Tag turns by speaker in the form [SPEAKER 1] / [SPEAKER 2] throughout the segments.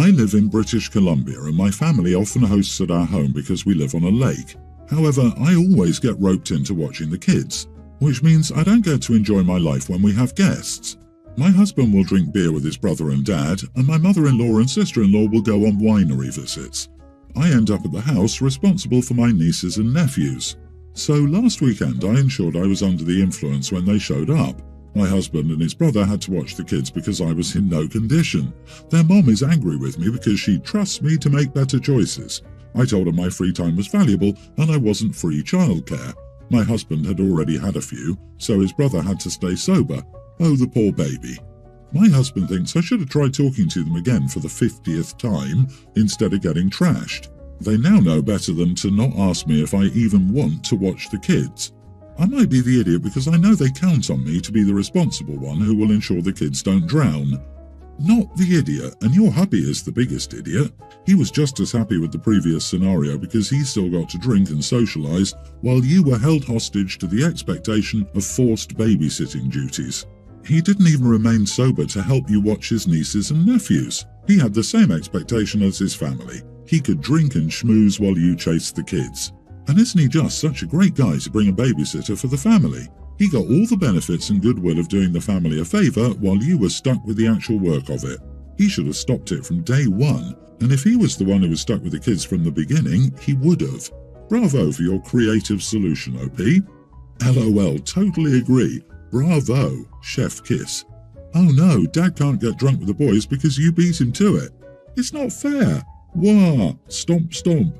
[SPEAKER 1] I live in British Columbia and my family often hosts at our home because we live on a lake. However, I always get roped into watching the kids, which means I don't get to enjoy my life when we have guests. My husband will drink beer with his brother and dad, and my mother-in-law and sister-in-law will go on winery visits. I end up at the house responsible for my nieces and nephews. So last weekend I ensured I was under the influence when they showed up. My husband and his brother had to watch the kids because I was in no condition. Their mom is angry with me because she trusts me to make better choices. I told her my free time was valuable and I wasn't free childcare. My husband had already had a few, so his brother had to stay sober. Oh, the poor baby. My husband thinks I should have tried talking to them again for the 50th time instead of getting trashed. They now know better than to not ask me if I even want to watch the kids. I might be the idiot because I know they count on me to be the responsible one who will ensure the kids don't drown. Not the idiot, and your hubby is the biggest idiot. He was just as happy with the previous scenario because he still got to drink and socialise while you were held hostage to the expectation of forced babysitting duties. He didn't even remain sober to help you watch his nieces and nephews. He had the same expectation as his family. He could drink and schmooze while you chased the kids. And isn't he just such a great guy to bring a babysitter for the family? He got all the benefits and goodwill of doing the family a favour while you were stuck with the actual work of it. He should have stopped it from day one, and if he was the one who was stuck with the kids from the beginning, he would have. Bravo for your creative solution, OP. LOL, totally agree. Bravo, chef kiss. Oh no, Dad can't get drunk with the boys because you beat him to it. It's not fair. Wah, stomp stomp.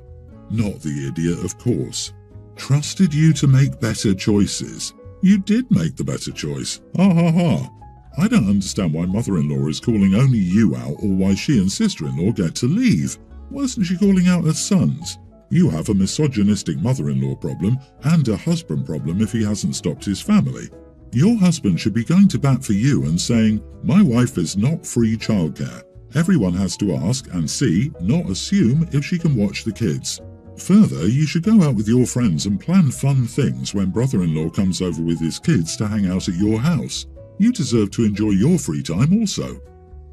[SPEAKER 1] Not the idiot, of course. Trusted you to make better choices. You did make the better choice. Ha ha ha. I don't understand why mother-in-law is calling only you out or why she and sister-in-law get to leave. Wasn't she calling out her sons? You have a misogynistic mother-in-law problem and a husband problem if he hasn't stopped his family. Your husband should be going to bat for you and saying, my wife is not free childcare. Everyone has to ask and see, not assume, if she can watch the kids. Further, you should go out with your friends and plan fun things when brother-in-law comes over with his kids to hang out at your house. You deserve to enjoy your free time also.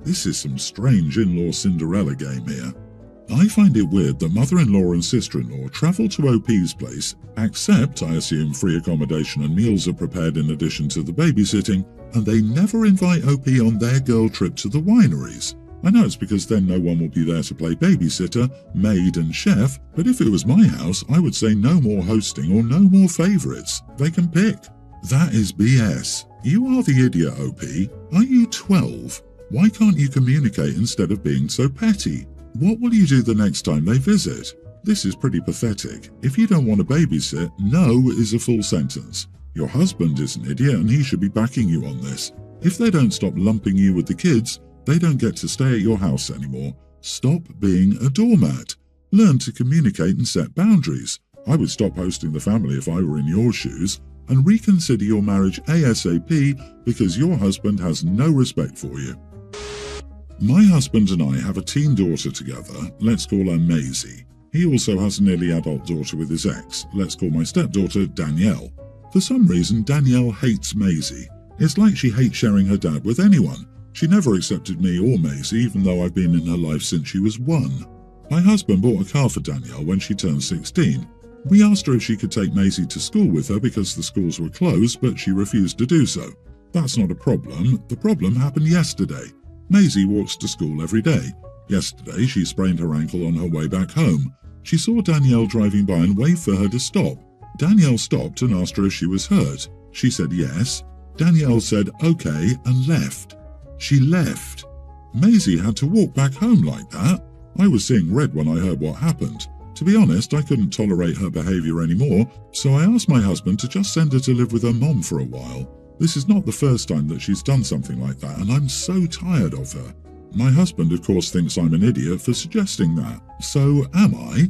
[SPEAKER 1] This is some strange in-law Cinderella game here. I find it weird that mother-in-law and sister-in-law travel to OP's place, accept, I assume, free accommodation and meals are prepared in addition to the babysitting, and they never invite OP on their girl trip to the wineries. I know it's because then no one will be there to play babysitter, maid and chef, but if it was my house, I would say no more hosting or no more favourites. They can pick. That is BS. You are the idiot, OP. Are you 12? Why can't you communicate instead of being so petty? What will you do the next time they visit? This is pretty pathetic. If you don't want to babysit, no is a full sentence. Your husband is an idiot and he should be backing you on this. If they don't stop lumping you with the kids, they don't get to stay at your house anymore. Stop being a doormat. Learn to communicate and set boundaries. I would stop hosting the family if I were in your shoes and reconsider your marriage ASAP because your husband has no respect for you. My husband and I have a teen daughter together, let's call her Maisie. He also has a nearly adult daughter with his ex, let's call my stepdaughter Danielle. For some reason, Danielle hates Maisie. It's like she hates sharing her dad with anyone. She never accepted me or Maisie, even though I've been in her life since she was 1. My husband bought a car for Danielle when she turned 16. We asked her if she could take Maisie to school with her because the schools were closed, but she refused to do so. That's not a problem. The problem happened yesterday. Maisie walks to school every day. Yesterday, she sprained her ankle on her way back home. She saw Danielle driving by and waved for her to stop. Danielle stopped and asked her if she was hurt. She said yes. Danielle said okay and left. She left. Maisie had to walk back home like that. I was seeing red when I heard what happened. To be honest, I couldn't tolerate her behaviour anymore, so I asked my husband to just send her to live with her mom for a while. This is not the first time that she's done something like that, and I'm so tired of her. My husband, of course, thinks I'm an idiot for suggesting that. So am I?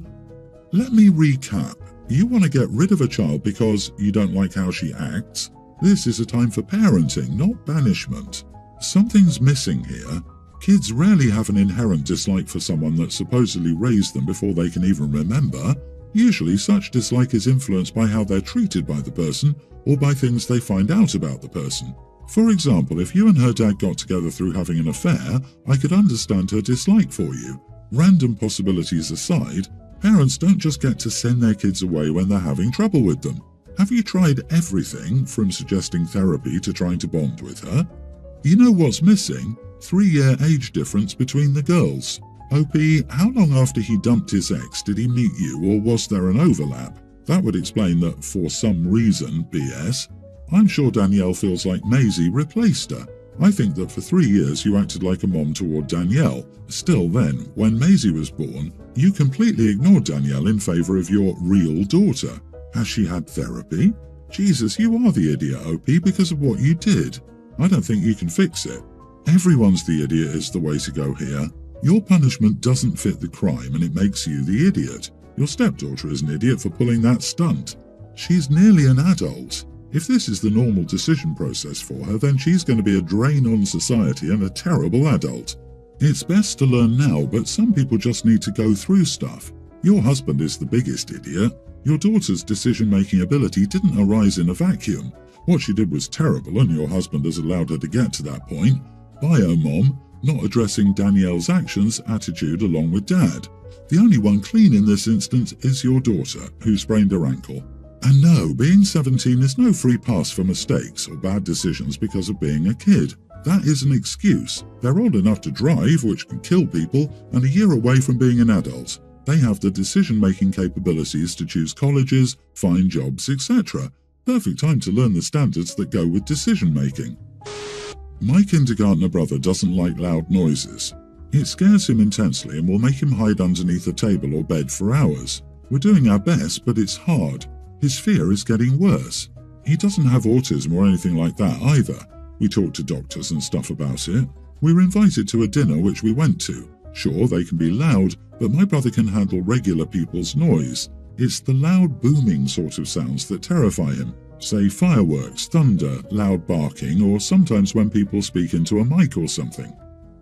[SPEAKER 1] Let me recap. You want to get rid of a child because you don't like how she acts? This is a time for parenting, not banishment. Something's missing here. Kids rarely have an inherent dislike for someone that supposedly raised them before they can even remember. Usually such dislike is influenced by how they're treated by the person or by things they find out about the person. For example, if you and her dad got together through having an affair, I could understand her dislike for you. Random possibilities aside, parents don't just get to send their kids away when they're having trouble with them. Have you tried everything from suggesting therapy to trying to bond with her? You know what's missing? 3-year age difference between the girls. OP, how long after he dumped his ex did he meet you, or was there an overlap? That would explain that for some reason, BS. I'm sure Danielle feels like Maisie replaced her. I think that for 3 years you acted like a mom toward Danielle. Still then, when Maisie was born, you completely ignored Danielle in favour of your real daughter. Has she had therapy? Jesus, you are the idiot, OP, because of what you did. I don't think you can fix it. Everyone's the idiot is the way to go here. Your punishment doesn't fit the crime and it makes you the idiot. Your stepdaughter is an idiot for pulling that stunt. She's nearly an adult. If this is the normal decision process for her, then she's going to be a drain on society and a terrible adult. It's best to learn now, but some people just need to go through stuff. Your husband is the biggest idiot. Your daughter's decision-making ability didn't arise in a vacuum. What she did was terrible, and your husband has allowed her to get to that point. Bio mom, not addressing Danielle's actions, attitude along with dad. The only one clean in this instance is your daughter, who sprained her ankle. And no, being 17 is no free pass for mistakes or bad decisions because of being a kid. That is an excuse. They're old enough to drive, which can kill people, and a year away from being an adult. They have the decision-making capabilities to choose colleges, find jobs, etc. Perfect time to learn the standards that go with decision-making. My kindergartner brother doesn't like loud noises. It scares him intensely and will make him hide underneath a table or bed for hours. We're doing our best, but it's hard. His fear is getting worse. He doesn't have autism or anything like that either. We talked to doctors and stuff about it. We were invited to a dinner which we went to. Sure, they can be loud, but my brother can handle regular people's noise. It's the loud booming sort of sounds that terrify him. Say fireworks, thunder, loud barking, or sometimes when people speak into a mic or something.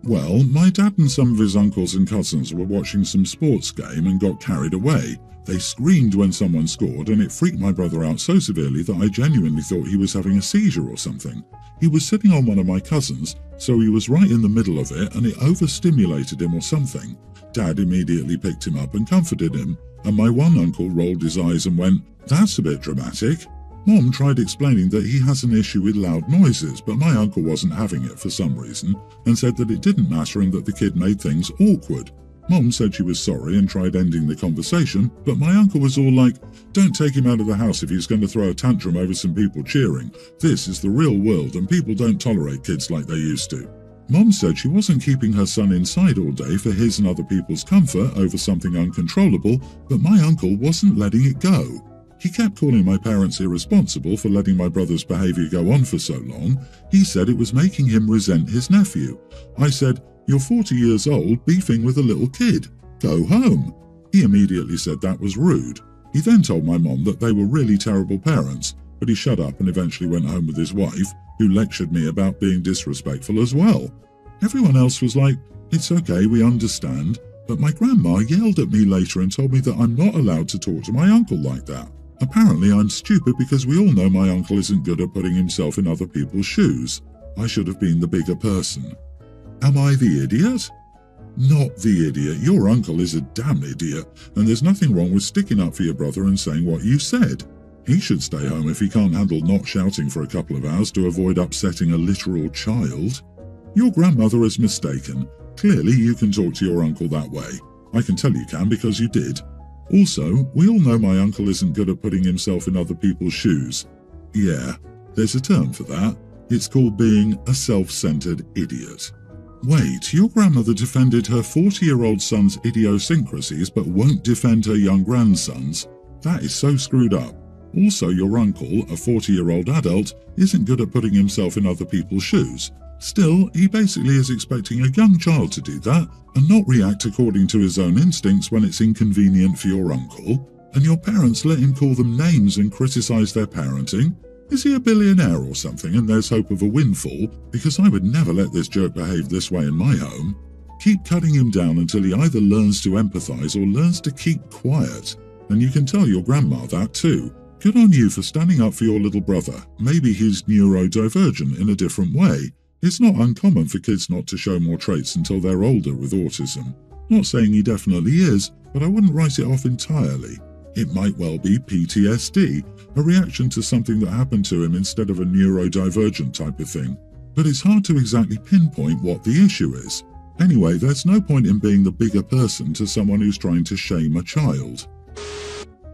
[SPEAKER 1] Well, my dad and some of his uncles and cousins were watching some sports game and got carried away. They screamed when someone scored, and it freaked my brother out so severely that I genuinely thought he was having a seizure or something. He was sitting on one of my cousins, so he was right in the middle of it, and it overstimulated him or something. Dad immediately picked him up and comforted him, and my one uncle rolled his eyes and went, "That's a bit dramatic." Mom tried explaining that he has an issue with loud noises, but my uncle wasn't having it for some reason, and said that it didn't matter and that the kid made things awkward. Mom said she was sorry and tried ending the conversation, but my uncle was all like, "Don't take him out of the house if he's going to throw a tantrum over some people cheering. This is the real world and people don't tolerate kids like they used to." Mom said she wasn't keeping her son inside all day for his and other people's comfort over something uncontrollable, but my uncle wasn't letting it go. He kept calling my parents irresponsible for letting my brother's behaviour go on for so long. He said it was making him resent his nephew. I said, "You're 40 years old beefing with a little kid. Go home." He immediately said that was rude. He then told my mom that they were really terrible parents, but he shut up and eventually went home with his wife, who lectured me about being disrespectful as well. Everyone else was like, "It's okay, we understand," but my grandma yelled at me later and told me that I'm not allowed to talk to my uncle like that. Apparently I'm stupid because we all know my uncle isn't good at putting himself in other people's shoes. I should have been the bigger person. Am I the idiot? Not the idiot. Your uncle is a damn idiot, and there's nothing wrong with sticking up for your brother and saying what you said. He should stay home if he can't handle not shouting for a couple of hours to avoid upsetting a literal child. Your grandmother is mistaken. Clearly you can talk to your uncle that way. I can tell you can because you did. Also, we all know my uncle isn't good at putting himself in other people's shoes. Yeah, there's a term for that. It's called being a self-centered idiot. Wait, your grandmother defended her 40-year-old son's idiosyncrasies but won't defend her young grandson's? That is so screwed up. Also, your uncle, a 40-year-old adult, isn't good at putting himself in other people's shoes. Still, he basically is expecting a young child to do that and not react according to his own instincts when it's inconvenient for your uncle. And your parents let him call them names and criticize their parenting. Is he a billionaire or something and there's hope of a windfall? Because I would never let this jerk behave this way in my home. Keep cutting him down until he either learns to empathize or learns to keep quiet. And you can tell your grandma that too. Good on you for standing up for your little brother. Maybe he's neurodivergent in a different way. It's not uncommon for kids not to show more traits until they're older with autism. Not saying he definitely is, but I wouldn't write it off entirely. It might well be PTSD, a reaction to something that happened to him instead of a neurodivergent type of thing. But it's hard to exactly pinpoint what the issue is. Anyway, there's no point in being the bigger person to someone who's trying to shame a child.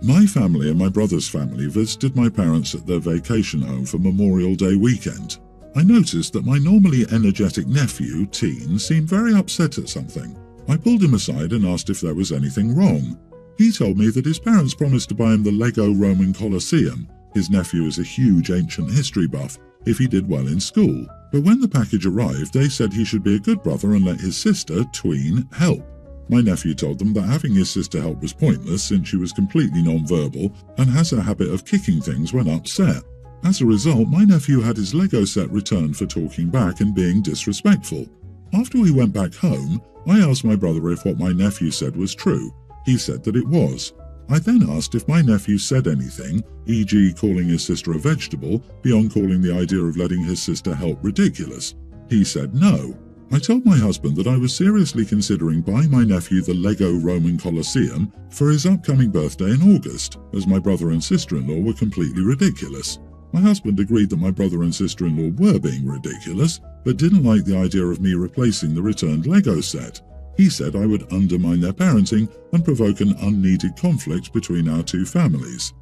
[SPEAKER 1] My family and my brother's family visited my parents at their vacation home for Memorial Day weekend. I noticed that my normally energetic nephew, teen, seemed very upset at something. I pulled him aside and asked if there was anything wrong. He told me that his parents promised to buy him the Lego Roman Colosseum. His nephew is a huge ancient history buff if he did well in school. But when the package arrived, they said he should be a good brother and let his sister, tween, help. My nephew told them that having his sister help was pointless since she was completely non-verbal and has a habit of kicking things when upset. As a result, my nephew had his Lego set returned for talking back and being disrespectful. After we went back home, I asked my brother if what my nephew said was true. He said that it was. I then asked if my nephew said anything, e.g. calling his sister a vegetable, beyond calling the idea of letting his sister help ridiculous. He said no. I told my husband that I was seriously considering buying my nephew the Lego Roman Colosseum for his upcoming birthday in August, as my brother and sister-in-law were completely ridiculous. My husband agreed that my brother and sister-in-law were being ridiculous, but didn't like the idea of me replacing the returned Lego set. He said I would undermine their parenting and provoke an unneeded conflict between our two families.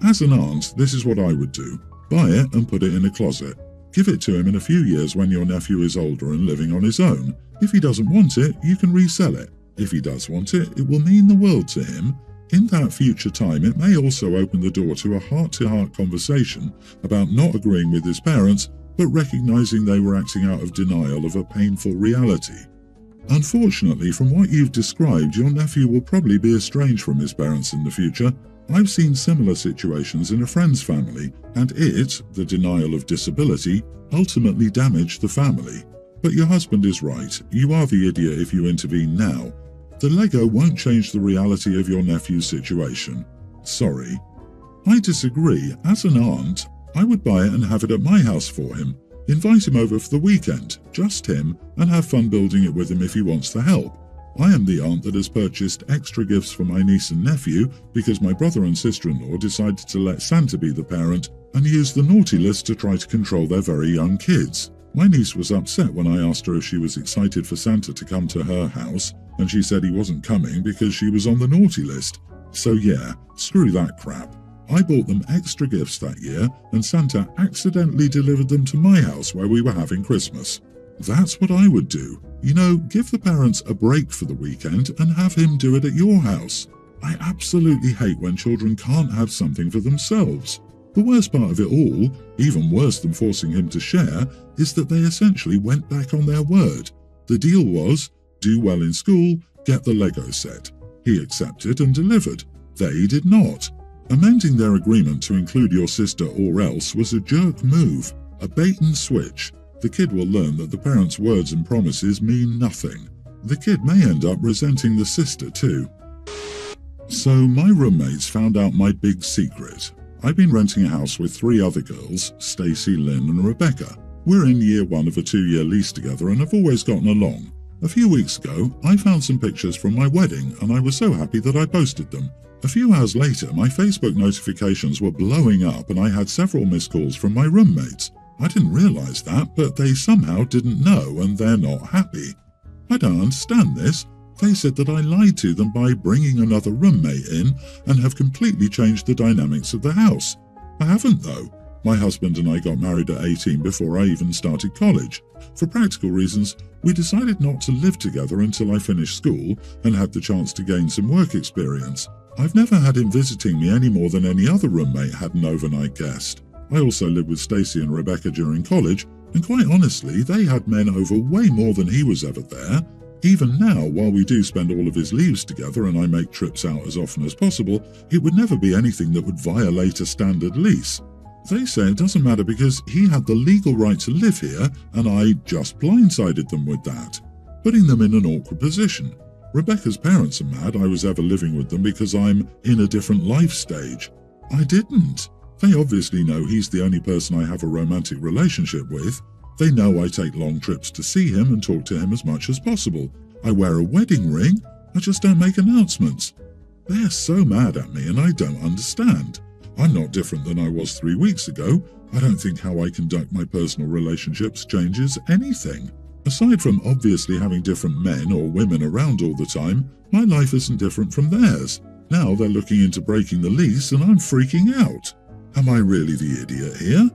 [SPEAKER 1] As an aunt, this is what I would do. Buy it and put it in a closet. Give it to him in a few years when your nephew is older and living on his own. If he doesn't want it, you can resell it. If he does want it, it will mean the world to him. In that future time, it may also open the door to a heart-to-heart conversation about not agreeing with his parents, but recognizing they were acting out of denial of a painful reality. Unfortunately, from what you've described, your nephew will probably be estranged from his parents in the future. I've seen similar situations in a friend's family, and it, the denial of disability, ultimately damaged the family. But your husband is right. You are the idiot if you intervene now. The Lego won't change the reality of your nephew's situation. Sorry. I disagree. As an aunt, I would buy it and have it at my house for him. Invite him over for the weekend, just him, and have fun building it with him if he wants the help. I am the aunt that has purchased extra gifts for my niece and nephew because my brother and sister-in-law decided to let Santa be the parent and use the naughty list to try to control their very young kids. My niece was upset when I asked her if she was excited for Santa to come to her house, and she said he wasn't coming because she was on the naughty list. So yeah, screw that crap. I bought them extra gifts that year, and Santa accidentally delivered them to my house where we were having Christmas. That's what I would do. You know, give the parents a break for the weekend and have him do it at your house. I absolutely hate when children can't have something for themselves. The worst part of it all, even worse than forcing him to share, is that they essentially went back on their word. The deal was, do well in school, get the Lego set. He accepted and delivered. They did not. Amending their agreement to include your sister or else was a jerk move, a bait and switch. The kid will learn that the parents' words and promises mean nothing. The kid may end up resenting the sister too. So my roommates found out my big secret. I've been renting a house with 3 other girls, Stacy, Lynn and Rebecca. We're in year 1 of a 2-year lease together and have always gotten along. A few weeks ago, I found some pictures from my wedding and I was so happy that I posted them. A few hours later, my Facebook notifications were blowing up and I had several missed calls from my roommates. I didn't realize that, but they somehow didn't know and they're not happy. I don't understand this. They said that I lied to them by bringing another roommate in and have completely changed the dynamics of the house. I haven't though. My husband and I got married at 18 before I even started college. For practical reasons, we decided not to live together until I finished school and had the chance to gain some work experience. I've never had him visiting me any more than any other roommate had an overnight guest. I also lived with Stacy and Rebecca during college, and quite honestly, they had men over way more than he was ever there. Even now, while we do spend all of his leaves together and I make trips out as often as possible, it would never be anything that would violate a standard lease. They say it doesn't matter because he had the legal right to live here and I just blindsided them with that, putting them in an awkward position. Rebecca's parents are mad I was ever living with them because I'm in a different life stage. I didn't. They obviously know he's the only person I have a romantic relationship with. They know I take long trips to see him and talk to him as much as possible. I wear a wedding ring. I just don't make announcements. They're so mad at me and I don't understand. I'm not different than I was 3 weeks ago. I don't think how I conduct my personal relationships changes anything. Aside from obviously having different men or women around all the time, my life isn't different from theirs. Now they're looking into breaking the lease and I'm freaking out. Am I really the idiot here?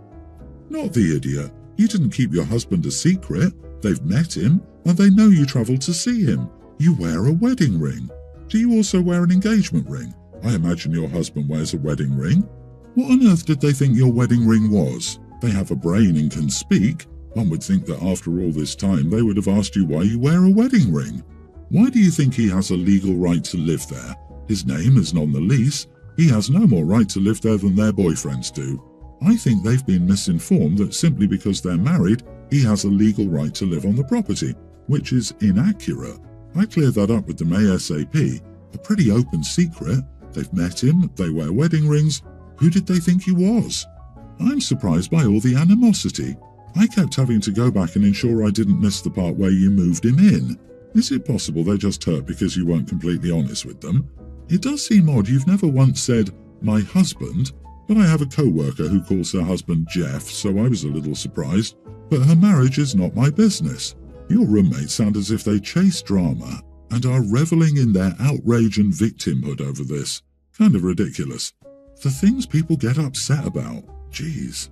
[SPEAKER 1] Not the idiot. You didn't keep your husband a secret. They've met him and they know you travelled to see him. You wear a wedding ring. Do you also wear an engagement ring? I imagine your husband wears a wedding ring. What on earth did they think your wedding ring was? They have a brain and can speak. One would think that after all this time they would have asked you why you wear a wedding ring. Why do you think he has a legal right to live there? His name isn't on the lease. He has no more right to live there than their boyfriends do. I think they've been misinformed that simply because they're married, he has a legal right to live on the property, which is inaccurate. I cleared that up with them ASAP. A pretty open secret. They've met him, they wear wedding rings. Who did they think he was? I'm surprised by all the animosity. I kept having to go back and ensure I didn't miss the part where you moved him in. Is it possible they're just hurt because you weren't completely honest with them? It does seem odd you've never once said, "my husband," but I have a co-worker who calls her husband Jeff, so I was a little surprised. But her marriage is not my business. Your roommates sound as if they chase drama and are reveling in their outrage and victimhood over this. Kind of ridiculous. The things people get upset about. Jeez.